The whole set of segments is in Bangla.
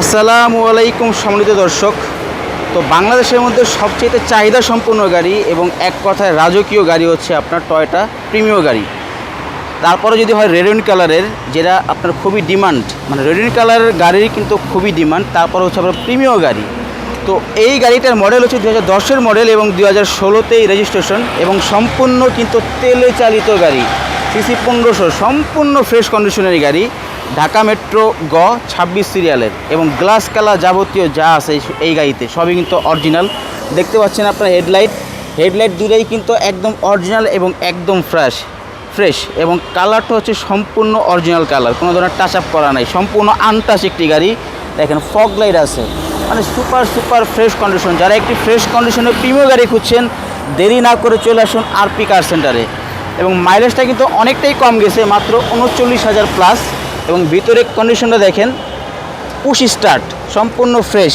আসসালামু আলাইকুম সম্মানিত দর্শক। তো বাংলাদেশের মধ্যে সবচেয়ে চাহিদা সম্পন্ন গাড়ি এবং এক কথায় রাজকীয় গাড়ি হচ্ছে আপনার টয়োটা প্রিমিও গাড়ি। তারপরে যদি হয় রেড উইন কালারের, যেটা আপনার খুবই ডিমান্ড, মানে রেড উইন কালারের গাড়ির কিন্তু খুবই ডিমান্ড। তারপরে হচ্ছে আপনার প্রিমিও গাড়ি। তো এই গাড়িটার মডেল হচ্ছে 2010-এর মডেল এবং 2016তেই রেজিস্ট্রেশন এবং সম্পূর্ণ কিন্তু তেলে চালিত গাড়ি। সিসি 1500 সম্পূর্ণ ফ্রেশ কন্ডিশনের গাড়ি। ঢাকা মেট্রো 26 সিরিয়ালের এবং গ্লাস কালার যাবতীয় যা আছে এই গাড়িতে সবই কিন্তু অরিজিনাল। দেখতে পাচ্ছেন আপনার হেডলাইট দুটোই কিন্তু একদম অরিজিনাল এবং একদম ফ্রেশ এবং কালারটা হচ্ছে সম্পূর্ণ অরিজিনাল কালার, কোনো ধরনের টাচ আপ করা নাই, সম্পূর্ণ আনটাচ একটি গাড়ি। দেখেন ফগ লাইট আছে, মানে সুপার ফ্রেশ কন্ডিশন। যারা একটি ফ্রেশ কন্ডিশনের প্রিমিয়াম গাড়ি খুঁজছেন, দেরি না করে চলে আসুন আরপি কার সেন্টারে। এবং মাইলেজটা কিন্তু অনেকটাই কম গেছে, মাত্র 39,000 প্লাস। এবং ভিতরে কন্ডিশনটা দেখেন, পুশ স্টার্ট, সম্পূর্ণ ফ্রেশ।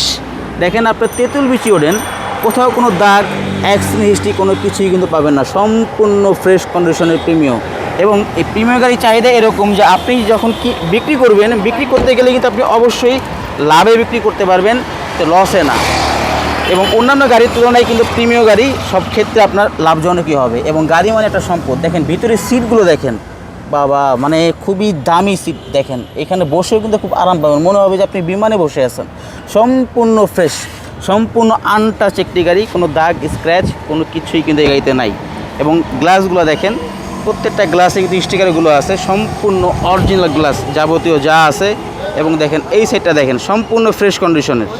দেখেন আপনার তেঁতুল বিচি ওঠেন, কোথাও কোনো দাগ অ্যাক্সিডেন্ট হিস্ট্রি কোনো কিছুই কিন্তু পাবেন না, সম্পূর্ণ ফ্রেশ কন্ডিশনের প্রিমিয়াম। এবং এই প্রিমিয়াম গাড়ির চাহিদা এরকম যে আপনি যখন বিক্রি করবেন, বিক্রি করতে গেলে কিন্তু আপনি অবশ্যই লাভে বিক্রি করতে পারবেন, তো লসে না। এবং অন্যান্য গাড়ির তুলনায় কিন্তু প্রিমিয়াম গাড়ি সব ক্ষেত্রে আপনার লাভজনকই হবে। এবং গাড়ি মানে একটা সম্পদ। দেখেন ভিতরে সিটগুলো দেখেন, বাবা, মানে খুবই দামি সিট। দেখেন এখানে বসেও কিন্তু খুব আরাম পাবেন, মনে হবে যে আপনি বিমানে বসে আছেন। সম্পূর্ণ ফ্রেশ, সম্পূর্ণ আনটাচ একটি গাড়ি, কোনো দাগ স্ক্র্যাচ কোনো কিছুই কিন্তু এই গাড়িতে নাই। এবং গ্লাসগুলো দেখেন, প্রত্যেকটা গ্লাসে কিন্তু স্টিকারগুলো আছে, সম্পূর্ণ অরিজিনাল গ্লাস যাবতীয় যা আছে। এবং দেখেন এই সাইডটা দেখেন, সম্পূর্ণ ফ্রেশ কন্ডিশনের।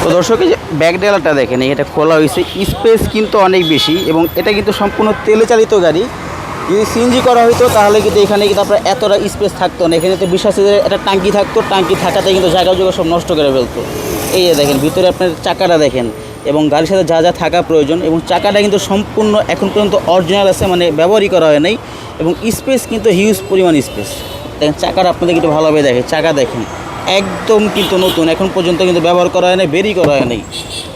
তো দর্শক, এই যে ব্যাক ডেলারটা দেখেন, এটা খোলা হয়েছে, স্পেস কিন্তু অনেক বেশি। এবং এটা কিন্তু সম্পূর্ণ তেলে চালিত গাড়ি। যদি সিএনজি করা হতো তাহলে কিন্তু এখানে কিন্তু আপনার এতটা স্পেস থাকতো না। এখানে তো বিশ্বাসের একটা টাঙ্কি থাকতো, টাঙ্কি থাকাতে কিন্তু জায়গা জোগা সব নষ্ট করে ফেলতো। এই যে দেখেন ভিতরে আপনার চাকাটা দেখেন, এবং গাড়ির সাথে যা যা থাকা প্রয়োজন। এবং চাকাটা কিন্তু সম্পূর্ণ এখন পর্যন্ত অরিজিনাল আছে, মানে ব্যবহারই করা হয় নাই। এবং স্পেস কিন্তু হিউজ পরিমাণ স্পেস। দেখেন চাকাটা আপনাদের একটু ভালোভাবে দেখে, চাকা দেখেন একদম কিন্তু নতুন, এখন পর্যন্ত কিন্তু ব্যবহার করা হয় নাই, বেরি করা হয় নাই।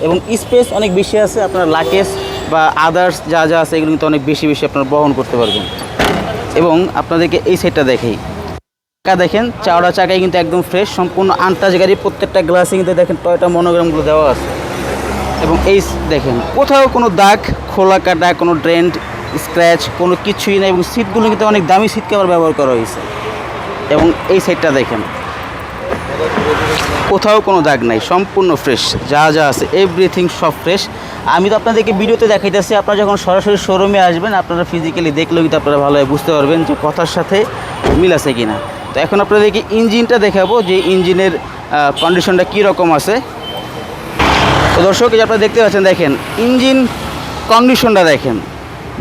এবং স্পেস অনেক বেশি আছে, আপনার লাগেজ বা আদার্স যা যা আছে এগুলো কিন্তু অনেক বেশি আপনারা বহন করতে পারবেন। এবং আপনাদেরকে এই সাইডটা দেখেই চাকা দেখেন, চাওড়া চাকায় কিন্তু একদম ফ্রেশ, সম্পূর্ণ আনটাচ গাড়ি। প্রত্যেকটা গ্লাসে কিন্তু দেখেন টয়োটা মনোগ্রামগুলো দেওয়া আছে। এবং এই দেখেন কোথাও কোনো দাগ, খোলা কাটা, কোনো ড্রেন্ট স্ক্র্যাচ কোনো কিছুই নেই। এবং সিটগুলো কিন্তু অনেক দামি সিট কভার ব্যবহার করা হয়েছে। এবং এই সাইডটা দেখেন, কোথাও কোনো দাগ নাই, সম্পূর্ণ ফ্রেশ, যা যা আছে এভরিথিং সব ফ্রেশ। আমি তো আপনাদেরকে ভিডিওতে দেখাইতেছি, আপনারা যখন সরাসরি শোরুমে আসবেন আপনারা ফিজিক্যালি দেখলেও কিন্তু আপনারা ভালোভাবে বুঝতে পারবেন যে কথার সাথে মিল আছে কিনা। তো এখন আপনাদেরকে ইঞ্জিনটা দেখাবো যে ইঞ্জিনের কন্ডিশনটা কী রকম আছে। তো দর্শক, এই যে আপনারা দেখতে পাচ্ছেন, দেখেন ইঞ্জিন কন্ডিশনটা দেখেন,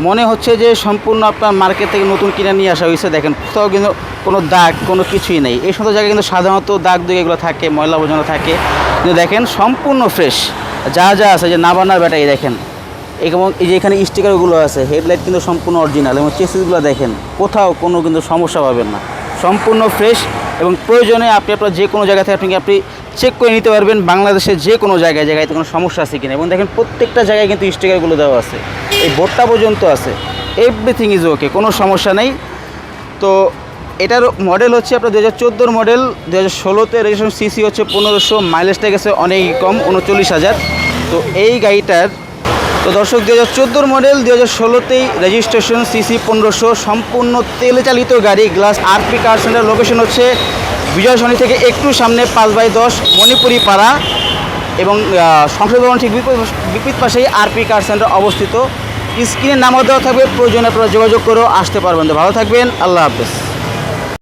মনে হচ্ছে যে সম্পূর্ণ আপনার মার্কেট থেকে নতুন কিনে নিয়ে আসা হয়েছে। দেখেন কোথাও কিন্তু কোনো দাগ কোনো কিছুই নেই। এই সমস্ত জায়গায় কিন্তু সাধারণত দাগ দুগ এগুলো থাকে, ময়লা আবর্জনা থাকে, কিন্তু দেখেন সম্পূর্ণ ফ্রেশ যা যা আছে। যে নাবানার ব্যাটারি দেখেন, এবং এই যে এখানে স্টিকারগুলো আছে, হেডলাইট কিন্তু সম্পূর্ণ অরিজিনাল। এবং চেসিসগুলো দেখেন, কোথাও কোনো কিন্তু সমস্যা পাবেন না, সম্পূর্ণ ফ্রেশ। এবং প্রয়োজনে আপনার যে কোনো জায়গা থেকে আপনি চেক করে নিতে পারবেন বাংলাদেশের যে কোনো জায়গায় কোনো সমস্যা আছে কিনা। এবং দেখেন প্রত্যেকটা জায়গায় কিন্তু স্টিকারগুলো দেওয়া আছে, এই বোর্ডটা পর্যন্ত আছে, এভরিথিং ইজ ওকে, কোনো সমস্যা নেই। তো এটার মডেল হচ্ছে আপনার 2014 মডেল, 2016তে রেজিস্ট্রেশন, সিসি হচ্ছে 1500, মাইলেজটা গেছে অনেকই কম, 39,000। তো এই গাড়িটার, তো দর্শক 2014 মডেল, 2016তেই রেজিস্ট্রেশন, সিসি 1500, সম্পূর্ণ তেলে চালিত গাড়ি। গ্লাস আরপি কার সেন্টার, লোকেশন হচ্ছে বিজয় সরণি থেকে একটু সামনে 5/10 মণিপুরি পাড়া। এবং সংসদ ভবন ঠিক বিপরীত পাশেই আরপি কার সেন্টার অবস্থিত। স্ক্রিনে নাম্বার দেওয়া থাকবে, প্রয়োজনে আপনারা যোগাযোগ করেও আসতে পারবেন। তো ভালো থাকবেন, আল্লাহ হাফেজ।